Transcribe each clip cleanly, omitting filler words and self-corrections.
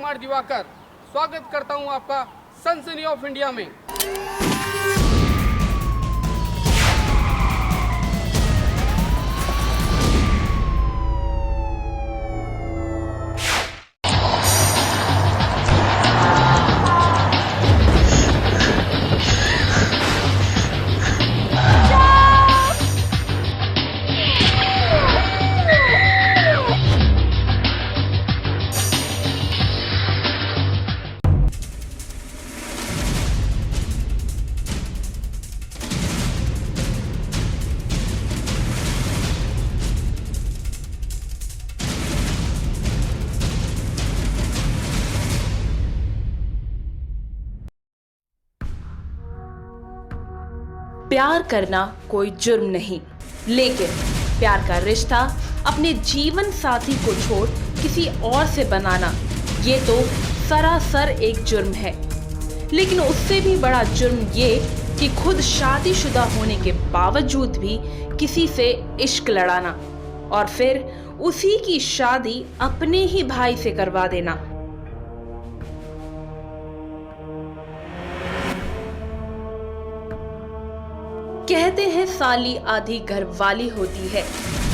कुमार दिवाकर स्वागत करता हूं आपका सनसनी ऑफ इंडिया में। प्यार करना कोई जुर्म नहीं, लेकिन प्यार का रिश्ता अपने जीवन साथी को छोड़ किसी और से बनाना ये तो सरासर एक जुर्म है। लेकिन उससे भी बड़ा जुर्म ये कि खुद शादीशुदा होने के बावजूद भी किसी से इश्क लड़ाना और फिर उसी की शादी अपने ही भाई से करवा देना। कहते हैं साली आधी घर वाली होती है,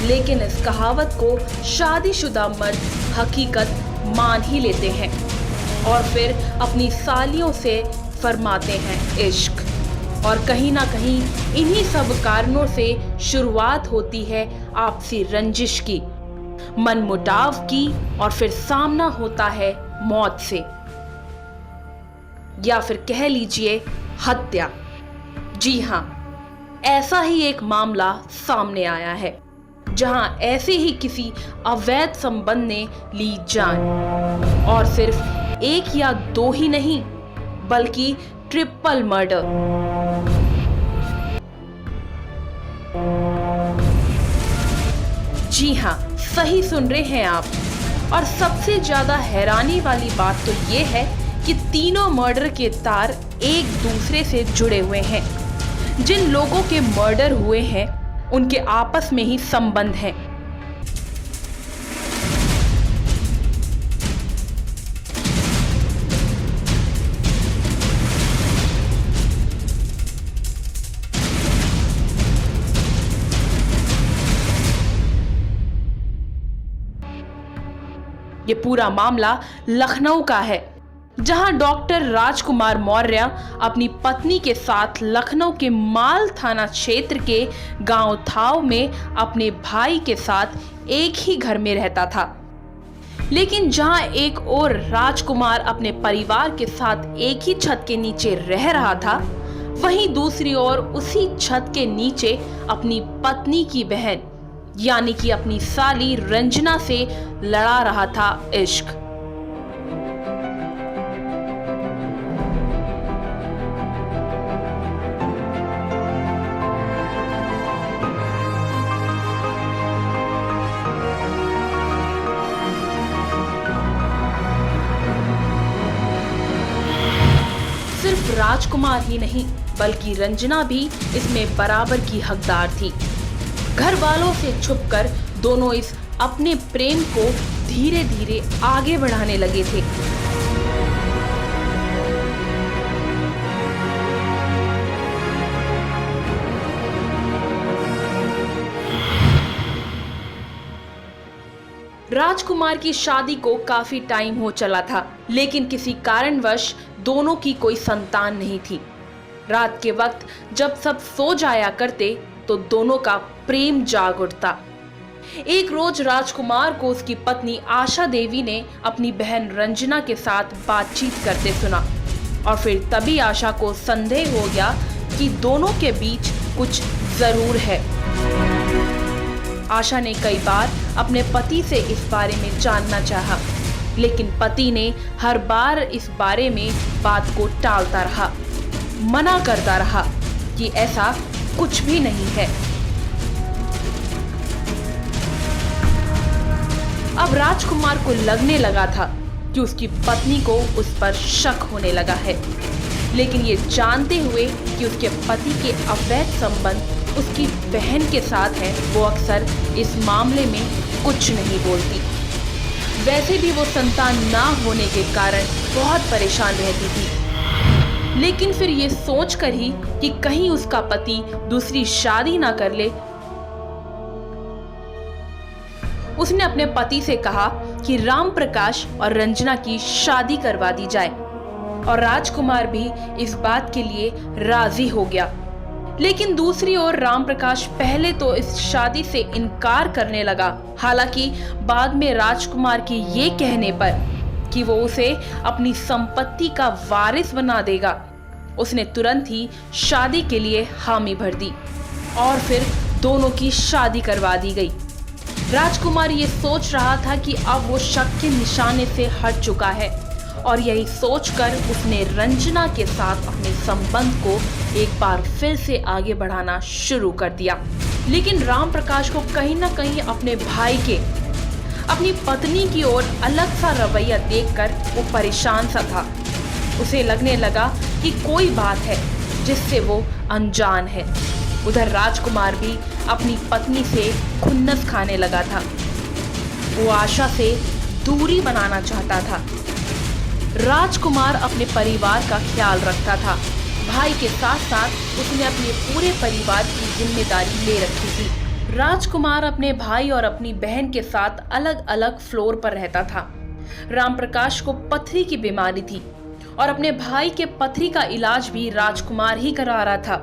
लेकिन इस कहावत को शादीशुदा मर्द हकीकत मान ही लेते हैं और फिर अपनी सालियों से फरमाते हैं इश्क। और कहीं ना कहीं इन्हीं सब कारणों से शुरुआत होती है आपसी रंजिश की, मनमुटाव की, और फिर सामना होता है मौत से, या फिर कह लीजिए हत्या। जी हाँ, ऐसा ही एक मामला सामने आया है जहां ऐसे ही किसी अवैध संबंध ने ली जान, और सिर्फ एक या दो ही नहीं बल्कि ट्रिपल मर्डर। जी हाँ, सही सुन रहे हैं आप। और सबसे ज्यादा हैरानी वाली बात तो ये है कि तीनों मर्डर के तार एक दूसरे से जुड़े हुए हैं। जिन लोगों के मर्डर हुए हैं उनके आपस में ही संबंध हैं। ये पूरा मामला लखनऊ का है, जहां डॉक्टर राजकुमार मौर्य अपनी पत्नी के साथ लखनऊ के माल थाना क्षेत्र के गांव थाव में अपने भाई के साथ एक ही घर में रहता था। लेकिन जहां एक और राजकुमार अपने परिवार के साथ एक ही छत के नीचे रह रहा था, वहीं दूसरी ओर उसी छत के नीचे अपनी पत्नी की बहन यानी कि अपनी साली रंजना से लड़ा रहा था इश्क। सिर्फ राजकुमार ही नहीं बल्कि रंजना भी इसमें बराबर की हकदार थी। घर वालों से छुपकर दोनों इस अपने प्रेम को धीरे धीरे आगे बढ़ाने लगे थे। राजकुमार की शादी को काफी टाइम हो चला था, लेकिन किसी कारणवश दोनों की कोई संतान नहीं थी। रात के वक्त जब सब सो जाया करते तो दोनों का प्रेम जाग उठता। एक रोज राजकुमार को उसकी पत्नी आशा देवी ने अपनी बहन रंजना के साथ बातचीत करते सुना, और फिर तभी आशा को संदेह हो गया कि दोनों के बीच कुछ जरूर है। आशा ने कई बार अपने पति से इस बारे में जानना चाहा, लेकिन पति ने हर बार इस बारे में बात को टालता रहा, मना करता रहा कि ऐसा कुछ भी नहीं है। अब राजकुमार को लगने लगा था कि उसकी पत्नी को उस पर शक होने लगा है, लेकिन ये जानते हुए कि उसके पति के अवैध संबंध उसकी बहन के साथ है, वो अक्सर इस मामले में कुछ नहीं बोलती। वैसे भी वो संतान ना होने के कारण बहुत परेशान रहती थी। लेकिन फिर ये सोचकर ही कि कहीं उसका पति दूसरी शादी ना कर ले, उसने अपने पति से कहा कि राम प्रकाश और रंजना की शादी करवा दी जाए और राजकुमार भी इस बात के लिए राजी हो गया। लेकिन दूसरी ओर राम प्रकाश पहले तो इस शादी से इनकार करने लगा। हालांकि बाद में राजकुमार के ये कहने पर कि वो उसे अपनी संपत्ति का वारिस बना देगा, उसने तुरंत ही शादी के लिए हामी भर दी और फिर दोनों की शादी करवा दी गई। राजकुमार ये सोच रहा था कि अब वो शक के निशाने से हट चुका है और यही सोचकर उसने रंजना के साथ अपने संबंध को एक बार फिर से आगे बढ़ाना शुरू कर दिया। लेकिन राम प्रकाश को कहीं ना कहीं अपने भाई के, अपनी पत्नी की ओर अलग सा रवैया देखकर वो परेशान सा था। उसे लगने लगा कि कोई बात है जिससे वो अनजान है। उधर राजकुमार भी अपनी पत्नी से खुन्नस खाने लगा था। वो आशा से दूरी बनाना चाहता था। राजकुमार अपने परिवार का ख्याल रखता था। भाई के साथ साथ उसने अपने पूरे परिवार की जिम्मेदारी ले रखी थी। राजकुमार अपने भाई और अपनी बहन के साथ अलग अलग फ्लोर पर रहता था। राम प्रकाश को पथरी की बीमारी थी और अपने भाई के पथरी का इलाज भी राजकुमार ही करा रहा था।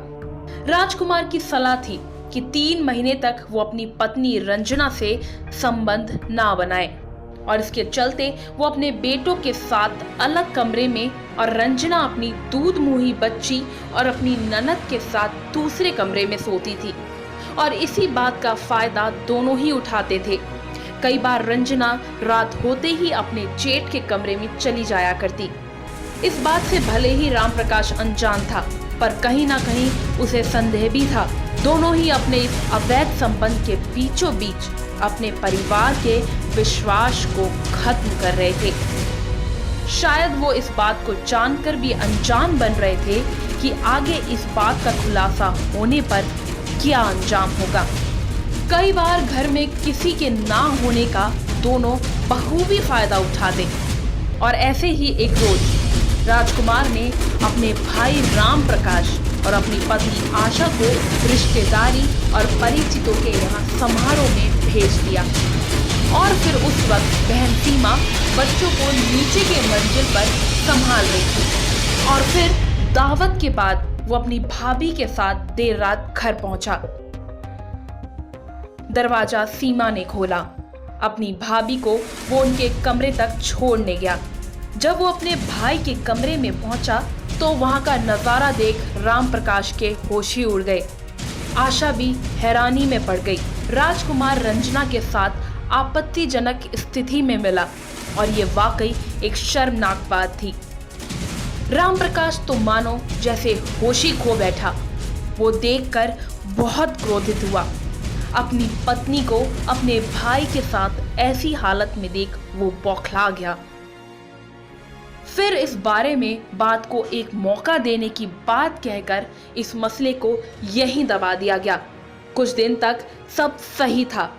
राजकुमार की सलाह थी कि 3 महीने तक वो अपनी पत्नी रंजना से संबंध ना बनाए और इसके चलते वो अपने बेटों के साथ अलग कमरे में और रंजना अपनी दूध मुही बच्ची और अपनी ननद के साथ दूसरे कमरे में सोती थी और इसी बात का फायदा दोनों ही उठाते थे। कई बार रंजना रात होते ही अपने जेठ के कमरे में चली जाया करती। इस बात से भले ही राम प्रकाश अनजान था, पर कहीं ना कहीं उसे संदेह भी था। दोनों ही अपने इस अवैध संबंध के बीचों बीच अपने परिवार के विश्वास को खत्म कर रहे थे। शायद वो इस बात को जानकर भी अनजान बन रहे थे कि आगे इस बात का खुलासा होने पर क्या अंजाम होगा। कई बार घर में किसी के ना होने का दोनों बखूबी फायदा उठाते और ऐसे ही एक रोज राजकुमार ने अपने भाई राम प्रकाश और अपनी पत्नी आशा को रिश्तेदारी और परिचितों के यहाँ समारोह में भेज दिया और फिर उस वक्त बहन सीमा बच्चों को नीचे के मंजिल पर संभाल रही थी और फिर दावत के बाद वो अपनी भाभी के साथ देर रात घर पहुंचा। दरवाजा सीमा ने खोला। अपनी भाभी को वो उनके कमरे तक छोड़ने गया। जब वो अपने भाई के कमरे में पहुंचा तो वहां का नजारा देख राम प्रकाश के होश ही उड़ गए। आशा भी हैरानी में पड़ गई। राजकुमार रंजना के साथ आपत्तिजनक स्थिति में मिला और ये वाकई एक शर्मनाक बात थी। राम प्रकाश तो मानो जैसे होश ही खो बैठा। वो देखकर बहुत क्रोधित हुआ। अपनी पत्नी को अपने भाई के साथ ऐसी हालत में देख वो बौखला गया। फिर इस बारे में बात को एक मौका देने की बात कहकर इस मसले को यहीं दबा दिया गया। कुछ दिन तक सब सही था,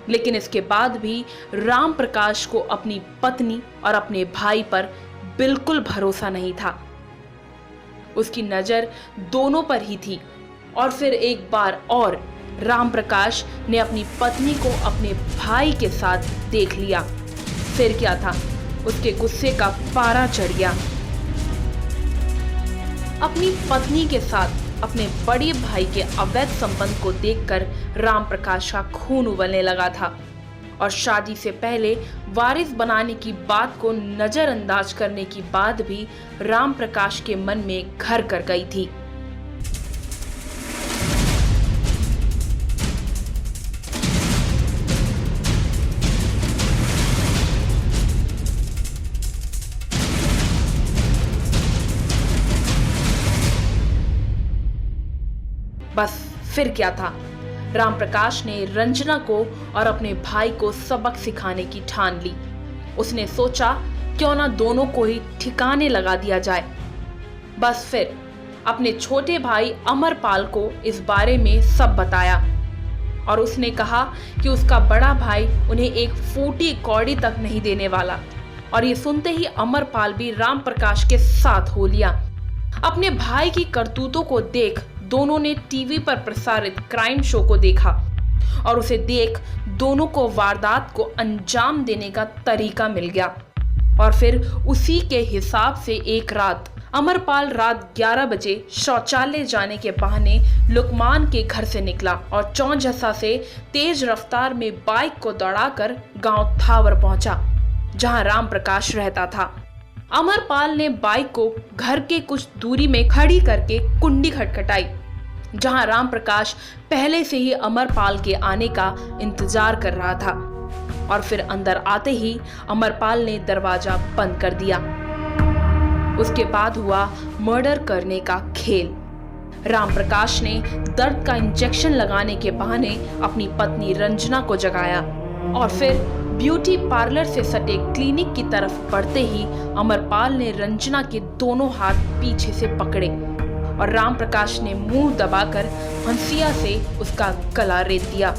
लेकिन इसके बाद भी राम प्रकाश को अपनी पत्नी और अपने भाई पर बिल्कुल भरोसा नहीं था। उसकी नजर दोनों पर ही थी और फिर एक बार और राम प्रकाश ने अपनी पत्नी को अपने भाई के साथ देख लिया। फिर क्या था, उसके गुस्से का पारा चढ़ गया। अपनी पत्नी के साथ अपने बड़े भाई के अवैध संबंध को देखकर राम प्रकाश का खून उबलने लगा था और शादी से पहले वारिस बनाने की बात को नजरअंदाज करने की बात भी राम प्रकाश के मन में घर कर गई थी। बस फिर क्या था, राम प्रकाश ने रंजना को और अपने भाई को सबक सिखाने की ठान ली। उसने सोचा क्यों ना दोनों को ही ठिकाने लगा दिया जाए। बस फिर अपने छोटे भाई अमरपाल को इस बारे में सब बताया और उसने कहा कि उसका बड़ा भाई उन्हें एक फूटी कौड़ी तक नहीं देने वाला। और ये सुनते ही अमरपाल भी राम प्रकाश के साथ हो लिया। अपने भाई की करतूतों को देख दोनों ने टीवी पर प्रसारित क्राइम शो को देखा और उसे देख दोनों को वारदात को अंजाम देने का तरीका मिल गया। और फिर उसी के हिसाब से एक रात अमरपाल रात 11 बजे शौचालय जाने के बहाने लुकमान के घर से निकला और चौंझसा से तेज रफ्तार में बाइक को दौड़ाकर गांव थावर पहुंचा, जहां राम प्रकाश रहता था। अमरपाल ने बाइक को घर के कुछ दूरी में खड़ी करके कुंडी खटखटाई, जहां राम प्रकाश पहले से ही अमरपाल के आने का इंतजार कर रहा था। और फिर अंदर आते ही अमरपाल ने दरवाजा बंद कर दिया। उसके बाद हुआ मर्डर करने का खेल। राम प्रकाश ने दर्द का इंजेक्शन लगाने के बहाने अपनी पत्नी रंजना को जगाया और फिर ब्यूटी पार्लर से सटे क्लिनिक की तरफ बढ़ते ही अमरपाल ने रंजना के दोनों हाथ पीछे से पकड़े और राम प्रकाश ने मुंह दबाकर हंसिया से उसका गला रेत दिया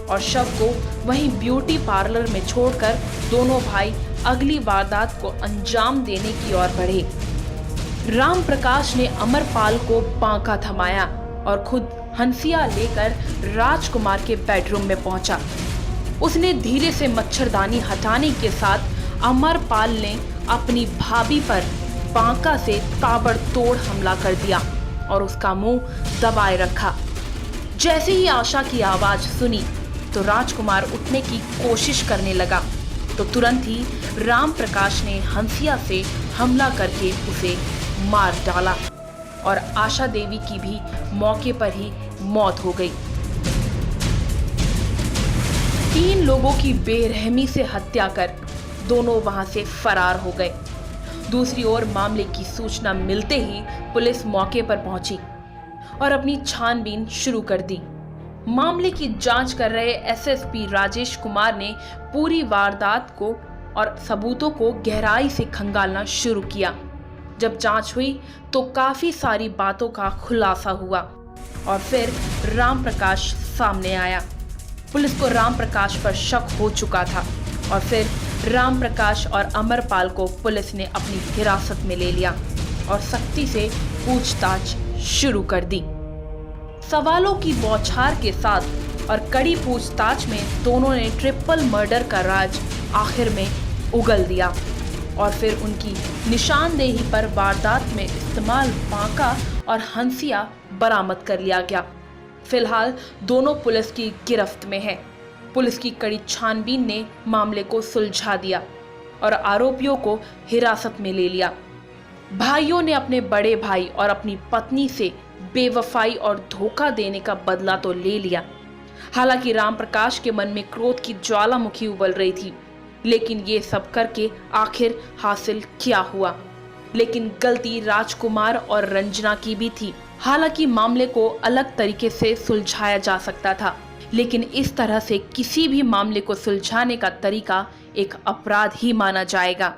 और शव को वहीं ब्यूटी पार्लर में छोड़कर दोनों भाई अगली वारदात को अंजाम देने की ओर बढ़े। राम प्रकाश ने अमरपाल को बांका थमाया और खुद हंसिया लेकर राजकुमार के बेडरूम में पहुंचा। उसने धीरे से मच्छरदानी हटाने के साथ अमरपाल ने अपनी भाभी पर बांका से ताबड़तोड़ हमला कर दिया और उसका मुंह दबाए रखा। जैसे ही आशा की आवाज सुनी तो राजकुमार उठने की कोशिश करने लगा, तो तुरंत ही राम प्रकाश ने हंसिया से हमला करके उसे मार डाला और आशा देवी की भी मौके पर ही मौत हो गई। 3 लोगों की बेरहमी से हत्या कर दोनों वहां से फरार हो गए। दूसरी ओर मामले की सूचना मिलते ही पुलिस मौके पर पहुंची और अपनी छानबीन शुरू कर दी। मामले की जांच कर रहे एसएसपी राजेश कुमार ने पूरी वारदात को और सबूतों को गहराई से खंगालना शुरू किया। जब जांच हुई तो काफी सारी बातों का खुलासा हुआ और फिर राम प्रकाश सामने आया। पुलिस को राम प्रकाश पर शक हो चुका था और फिर राम प्रकाश और अमरपाल को पुलिस ने अपनी हिरासत में ले लिया और सख्ती से पूछताछ शुरू कर दी। सवालों की बौछार के साथ और कड़ी पूछताछ में दोनों ने ट्रिपल मर्डर का राज आखिर में उगल दिया और फिर उनकी निशानदेही पर वारदात में इस्तेमाल बांका और हंसिया बरामद कर लिया गया। फिलहाल दोनों पुलिस की गिरफ्त में हैं। पुलिस की कड़ी छानबीन ने मामले को सुलझा दिया और आरोपियों को हिरासत में ले लिया। भाइयों ने अपने बड़े भाई और अपनी पत्नी से बेवफाई और धोखा देने का बदला तो ले लिया। हालांकि राम प्रकाश के मन में क्रोध की ज्वालामुखी उबल रही थी, लेकिन ये सब करके आखिर हासिल क्या हुआ? लेकिन गलती राजकुमार और रंजना की भी थी। हालांकि मामले को अलग तरीके से सुलझाया जा सकता था, लेकिन इस तरह से किसी भी मामले को सुलझाने का तरीका एक अपराध ही माना जाएगा।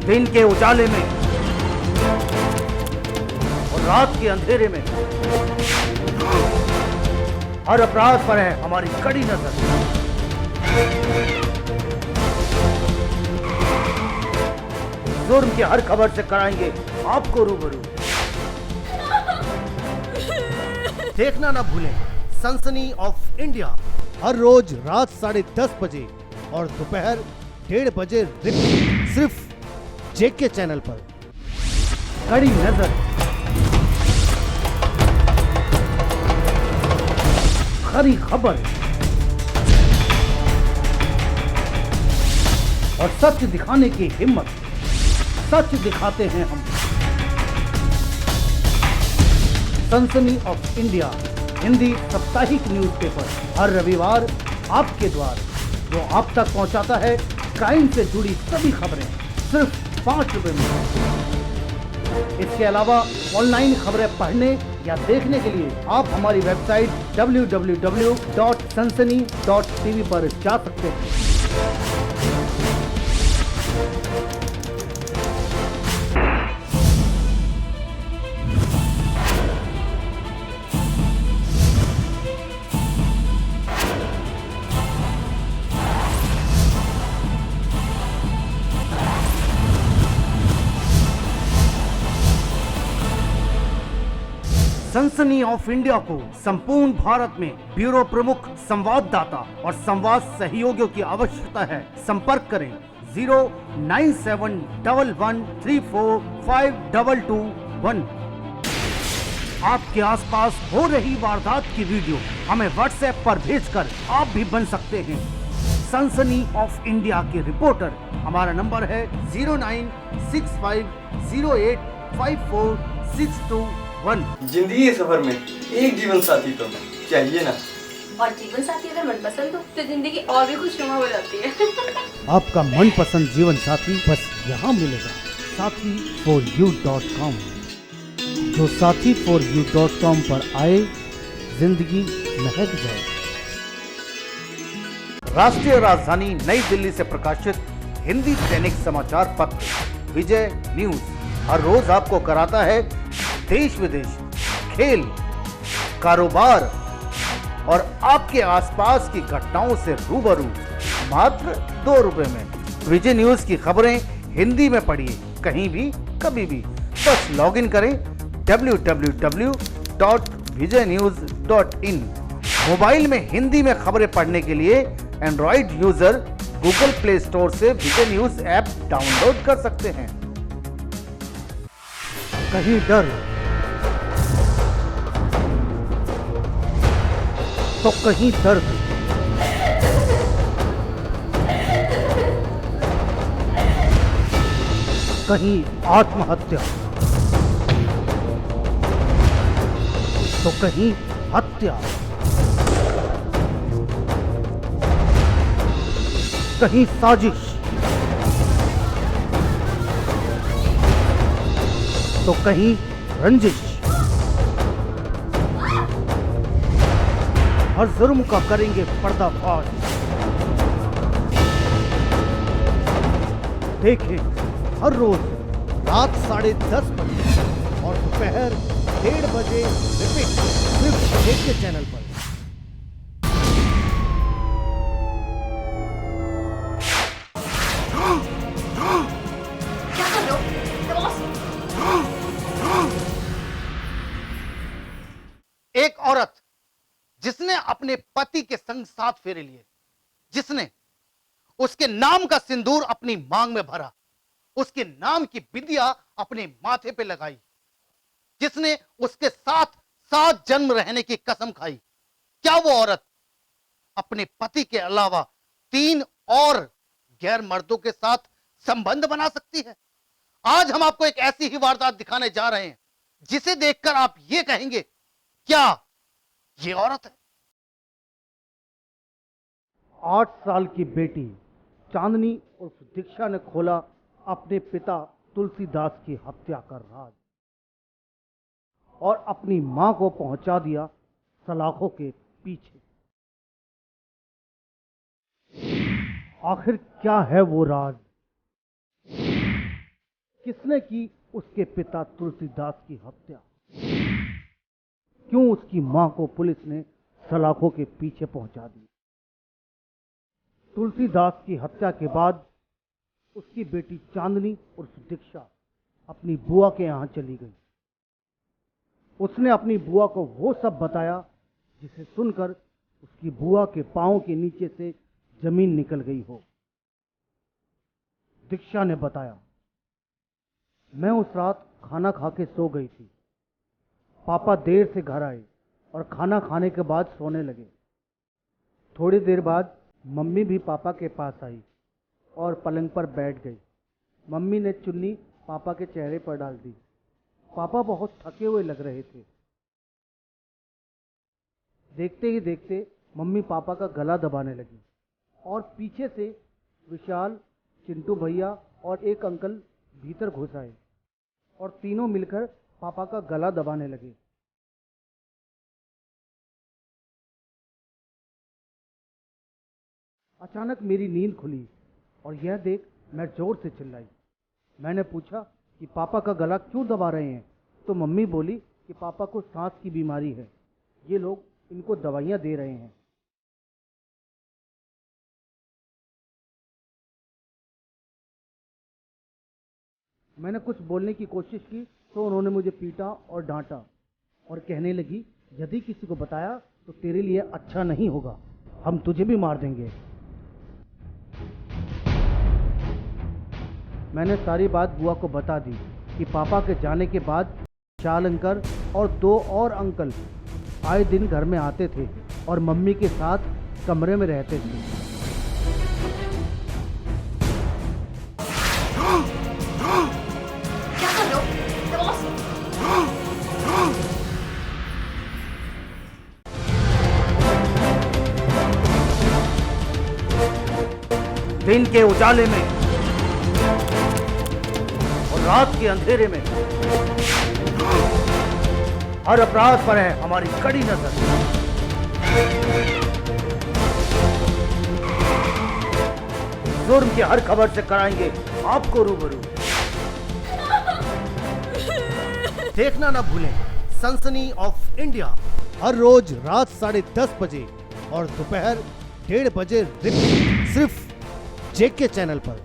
दिन के उजाले में और रात के अंधेरे में हर अपराध पर है हमारी कड़ी नजर। जुर्म की हर खबर से कराएंगे आपको रूबरू। देखना ना भूलें सनसनी ऑफ इंडिया हर रोज रात 10:30 बजे और दोपहर 1:30 बजे सिर्फ जेके चैनल पर। कड़ी नजर, खरी खबर और सत्य दिखाने की हिम्मत सच दिखाते हैं हम। सनसनी ऑफ इंडिया हिंदी साप्ताहिक न्यूज़पेपर हर रविवार आपके द्वार, जो आप तक पहुंचाता है क्राइम से जुड़ी सभी खबरें सिर्फ 5 रुपए में। इसके अलावा ऑनलाइन खबरें पढ़ने या देखने के लिए आप हमारी वेबसाइट www.sansani.tv पर जा सकते हैं। सनसनी ऑफ इंडिया को संपूर्ण भारत में ब्यूरो प्रमुख, संवाददाता और संवाद सहयोगियों की आवश्यकता है। संपर्क करें 09711345221। आपके आसपास हो रही वारदात की वीडियो हमें व्हाट्सएप पर भेजकर आप भी बन सकते हैं सनसनी ऑफ इंडिया के रिपोर्टर। हमारा नंबर है 09650854621। जिंदगी के सफर में एक जीवन साथी तो चाहिए ना। और जीवन साथी अगर मनपसंद हो तो जिंदगी और भी खुशनुमा हो जाती है। आपका मनपसंद जीवन साथी बस यहाँ मिलेगा, sathi4u.com। जो sathi4u.com पर आए, जिंदगी महक जाए। राष्ट्रीय राजधानी नई दिल्ली से प्रकाशित हिंदी दैनिक समाचार पत्र विजय न्यूज हर रोज आपको कराता है देश विदेश, खेल, कारोबार और आपके आसपास की घटनाओं से रूबरू मात्र 2 रुपए में। विजय न्यूज की खबरें हिंदी में पढ़िए कहीं भी कभी भी। बस लॉगिन करें www.vijaynews.in। मोबाइल में हिंदी में खबरें पढ़ने के लिए Android user Google play store से विजय न्यूज ऐप डाउनलोड कर सकते हैं। कहीं डर तो कहीं दर्द, कहीं आत्महत्या तो कहीं हत्या, कहीं साजिश तो कहीं रंजिश। हर जुर्म का करेंगे पर्दाफाश। देखें हर रोज रात 10:30 बजे और दोपहर 1:30 बजे रिपीट सिर्फ जेके चैनल पर। क्या कर रहे हो? एक औरत जिसने अपने पति के संग 7 फेरे लिए, जिसने उसके नाम का सिंदूर अपनी मांग में भरा, उसके नाम की बिंदिया अपने माथे पे लगाई, जिसने उसके साथ 7 जन्म रहने की कसम खाई, क्या वो औरत अपने पति के अलावा 3 और गैर मर्दों के साथ संबंध बना सकती है? आज हम आपको एक ऐसी ही वारदात दिखाने जा रहे हैं जिसे देखकर आप ये कहेंगे, क्या ये औरत है? 8 साल की बेटी चांदनी उर्फ दीक्षा ने खोला अपने पिता तुलसीदास की हत्या का राज और अपनी मां को पहुंचा दिया सलाखों के पीछे। आखिर क्या है वो राज? किसने की उसके पिता तुलसीदास की हत्या? क्यों उसकी मां को पुलिस ने सलाखों के पीछे पहुंचा दी? तुलसीदास की हत्या के बाद उसकी बेटी चांदनी उर्फ दीक्षा अपनी बुआ के यहां चली गई। उसने अपनी बुआ को वो सब बताया जिसे सुनकर उसकी बुआ के पांव के नीचे से जमीन निकल गई हो। दीक्षा ने बताया, मैं उस रात खाना खा के सो गई थी। पापा देर से घर आए और खाना खाने के बाद सोने लगे। थोड़ी देर बाद मम्मी भी पापा के पास आई और पलंग पर बैठ गई। मम्मी ने चुन्नी पापा के चेहरे पर डाल दी। पापा बहुत थके हुए लग रहे थे। देखते ही देखते मम्मी पापा का गला दबाने लगी और पीछे से विशाल, चिंटू भैया और एक अंकल भीतर घुस आए और तीनों मिलकर पापा का गला दबाने लगे। अचानक मेरी नींद खुली और यह देख मैं जोर से चिल्लाई। मैंने पूछा कि पापा का गला क्यों दबा रहे हैं, तो मम्मी बोली कि पापा को सांस की बीमारी है, ये लोग इनको दवाइयाँ दे रहे हैं। मैंने कुछ बोलने की कोशिश की तो उन्होंने मुझे पीटा और डांटा और कहने लगी, यदि किसी को बताया तो तेरे लिए अच्छा नहीं होगा, हम तुझे भी मार देंगे। मैंने सारी बात बुआ को बता दी कि पापा के जाने के बाद विशाल अंकल और 2 और अंकल आए दिन घर में आते थे और मम्मी के साथ कमरे में रहते थे। क्या कर रहे हो? बॉस! दिन के उजाले में और रात के अंधेरे में हर अपराध पर है हमारी कड़ी नजर। जुर्म की हर खबर से कराएंगे आपको रूबरू। देखना ना भूलें सनसनी ऑफ इंडिया, हर रोज रात 10:30 बजे और दोपहर 1:30 बजे रिपीट, सिर्फ जेके चैनल पर।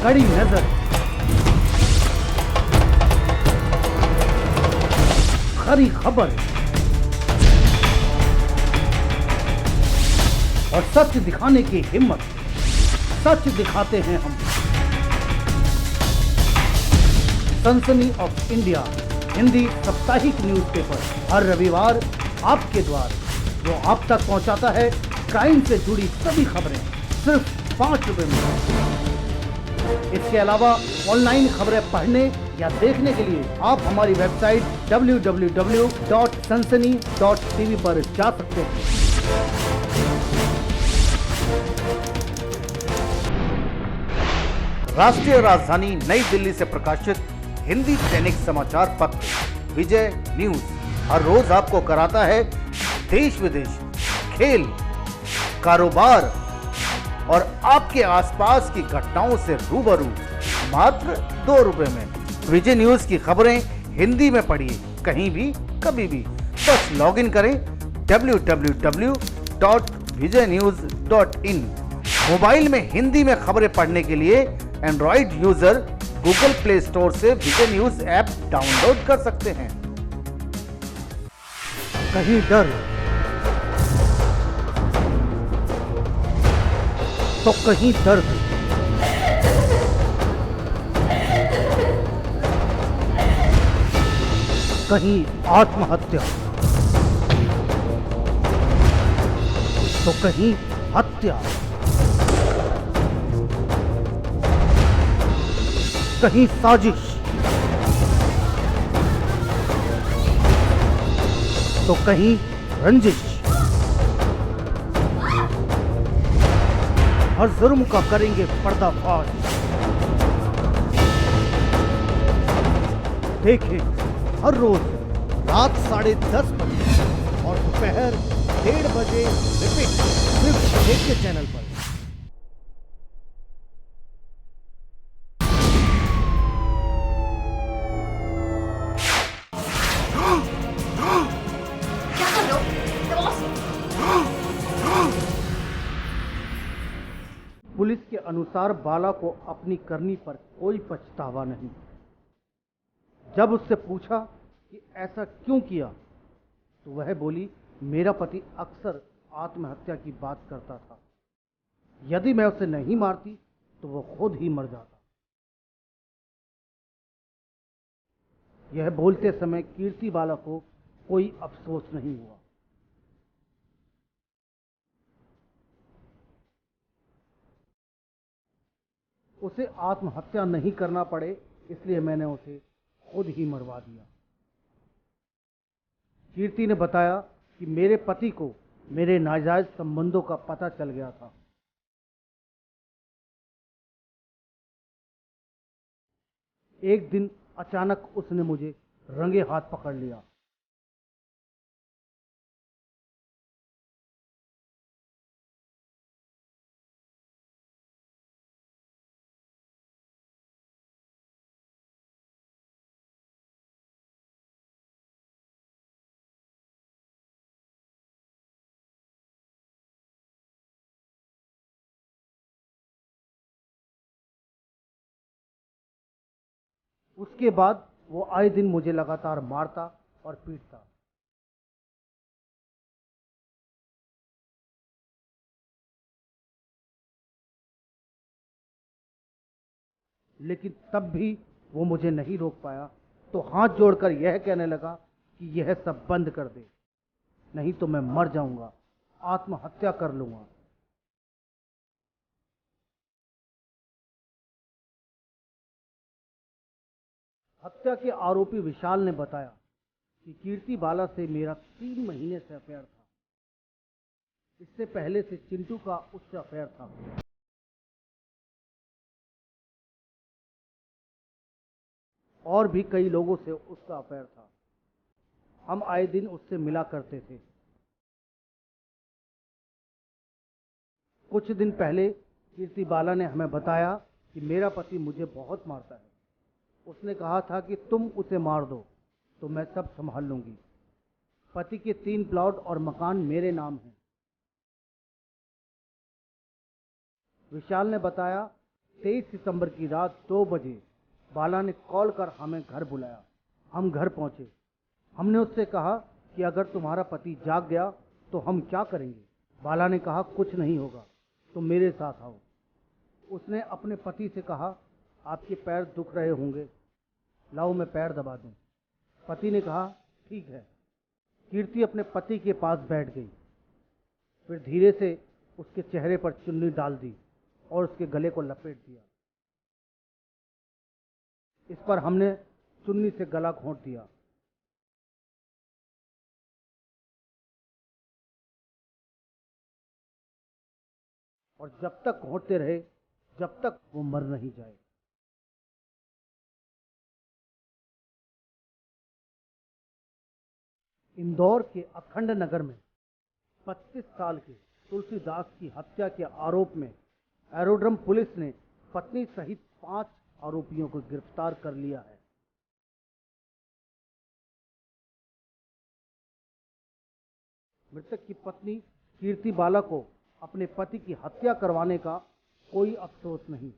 कड़ी नजर, खरी खबर और सच दिखाने की हिम्मत, सच दिखाते हैं हम। सनसनी ऑफ इंडिया हिंदी साप्ताहिक न्यूज़पेपर, हर रविवार आपके द्वार, जो आप तक पहुंचाता है क्राइम से जुड़ी सभी खबरें सिर्फ 5 रुपए में। इसके अलावा ऑनलाइन खबरें पढ़ने या देखने के लिए आप हमारी वेबसाइट www.sansani.tv पर जा सकते हैं। राष्ट्रीय राजधानी नई दिल्ली से प्रकाशित हिंदी दैनिक समाचार पत्र विजय न्यूज हर रोज आपको कराता है देश विदेश, खेल, कारोबार और आपके आसपास की घटनाओं से रूबरू मात्र 2 रुपए में। विजय न्यूज की खबरें हिंदी में पढ़िए कहीं भी कभी भी। बस लॉगिन करें www.vijaynews.in। मोबाइल में हिंदी में खबरें पढ़ने के लिए Android user Google play store से विजय न्यूज ऐप डाउनलोड कर सकते हैं। कहीं डर तो कहीं दर्द, कहीं आत्महत्या तो कहीं हत्या, कहीं साजिश तो कहीं रंजिश। हर जुर्म का करेंगे पर्दाफाश। देखें हर रोज रात 10:30 बजे और दोपहर 1:30 बजे रिपीट, सिर्फ जेके चैनल पर। क्या कर रहे हो? बॉस! पुलिस के अनुसार बाला को अपनी करनी पर कोई पछतावा नहीं। जब उससे पूछा कि ऐसा क्यों किया तो वह बोली, मेरा पति अक्सर आत्महत्या की बात करता था, यदि मैं उसे नहीं मारती तो वो खुद ही मर जाता। यह बोलते समय कीर्ति बाला को कोई अफसोस नहीं हुआ। उसे आत्महत्या नहीं करना पड़े इसलिए मैंने उसे खुद ही मरवा दिया। कीर्ति ने बताया कि मेरे पति को मेरे नाजायज संबंधों का पता चल गया था। एक दिन अचानक उसने मुझे रंगे हाथ पकड़ लिया। उसके बाद वो आए दिन मुझे लगातार मारता और पीटता। लेकिन तब भी वो मुझे नहीं रोक पाया, तो हाथ जोड़कर यह कहने लगा कि यह सब बंद कर दे, नहीं तो मैं मर जाऊंगा, आत्महत्या कर लूंगा। हत्या के आरोपी विशाल ने बताया कि कीर्ति बाला से मेरा 3 महीने से अफेयर था। इससे पहले से चिंटू का उससे अफेयर था। और भी कई लोगों से उसका अफेयर था। हम आए दिन उससे मिला करते थे। कुछ दिन पहले कीर्ति बाला ने हमें बताया कि मेरा पति मुझे बहुत मारता है। उसने कहा था कि तुम उसे मार दो तो मैं सब संभाल लूंगी। पति के 3 प्लॉट और मकान मेरे नाम हैं। विशाल ने बताया 23 सितंबर की रात 2 बजे बाला ने कॉल कर हमें घर बुलाया। हम घर पहुंचे। हमने उससे कहा कि अगर तुम्हारा पति जाग गया तो हम क्या करेंगे। बाला ने कहा कुछ नहीं होगा, तुम मेरे साथ आओ। उसने अपने पति से कहा आपके पैर दुख रहे होंगे, लाओ मैं पैर दबा दूं। पति ने कहा ठीक है। कीर्ति अपने पति के पास बैठ गई, फिर धीरे से उसके चेहरे पर चुन्नी डाल दी और उसके गले को लपेट दिया। इस पर हमने चुन्नी से गला घोंट दिया। और जब तक घोंटते रहे जब तक वो मर नहीं जाए। इंदौर के अखंड नगर में 25 साल के तुलसीदास की हत्या के आरोप में एरोड्रम पुलिस ने पत्नी सहित 5 आरोपियों को गिरफ्तार कर लिया है। मृतक की पत्नी कीर्ति बाला को अपने पति की हत्या करवाने का कोई अफसोस नहीं।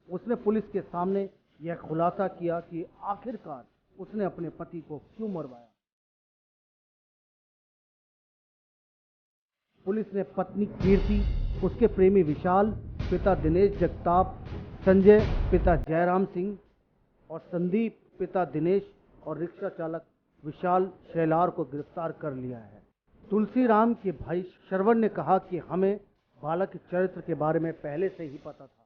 उसने पुलिस के सामने यह खुलासा किया कि आखिरकार उसने अपने पति को क्यों मरवाया। पुलिस ने पत्नी कीर्ति, उसके प्रेमी विशाल, पिता दिनेश जगताप, संजय पिता जयराम सिंह और संदीप पिता दिनेश और रिक्शा चालक विशाल शैलार को गिरफ्तार कर लिया है। तुलसीराम के भाई श्रवण ने कहा कि हमें बाला के चरित्र के बारे में पहले से ही पता था।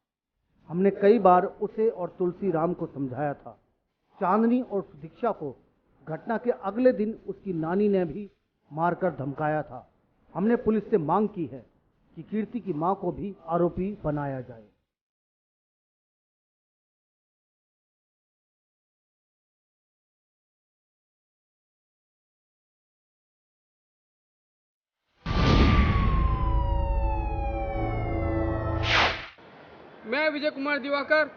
हमने कई बार उसे और तुलसीराम को समझाया था। चांदनी और दीक्षा को घटना के अगले दिन उसकी नानी ने भी मारकर धमकाया था। हमने पुलिस से मांग की है कि कीर्ति की मां को भी आरोपी बनाया जाए। मैं विजय कुमार दिवाकर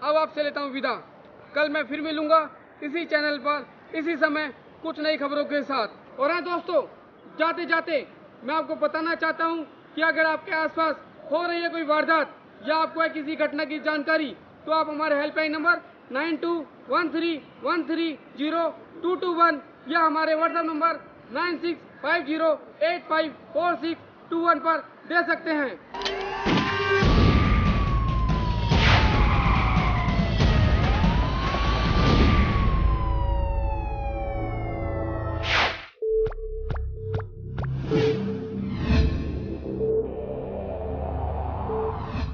अब आपसे लेता हूं विदा। कल मैं फिर मिलूंगा इसी चैनल पर इसी समय कुछ नई खबरों के साथ। और हाँ दोस्तों, जाते जाते मैं आपको बताना चाहता हूं कि अगर आपके आसपास हो रही है कोई वारदात या आपको है किसी घटना की जानकारी, तो आप हमारे हेल्पलाइन नंबर 9213130221 या हमारे व्हाट्सएप नंबर 9650854621 पर दे सकते हैं।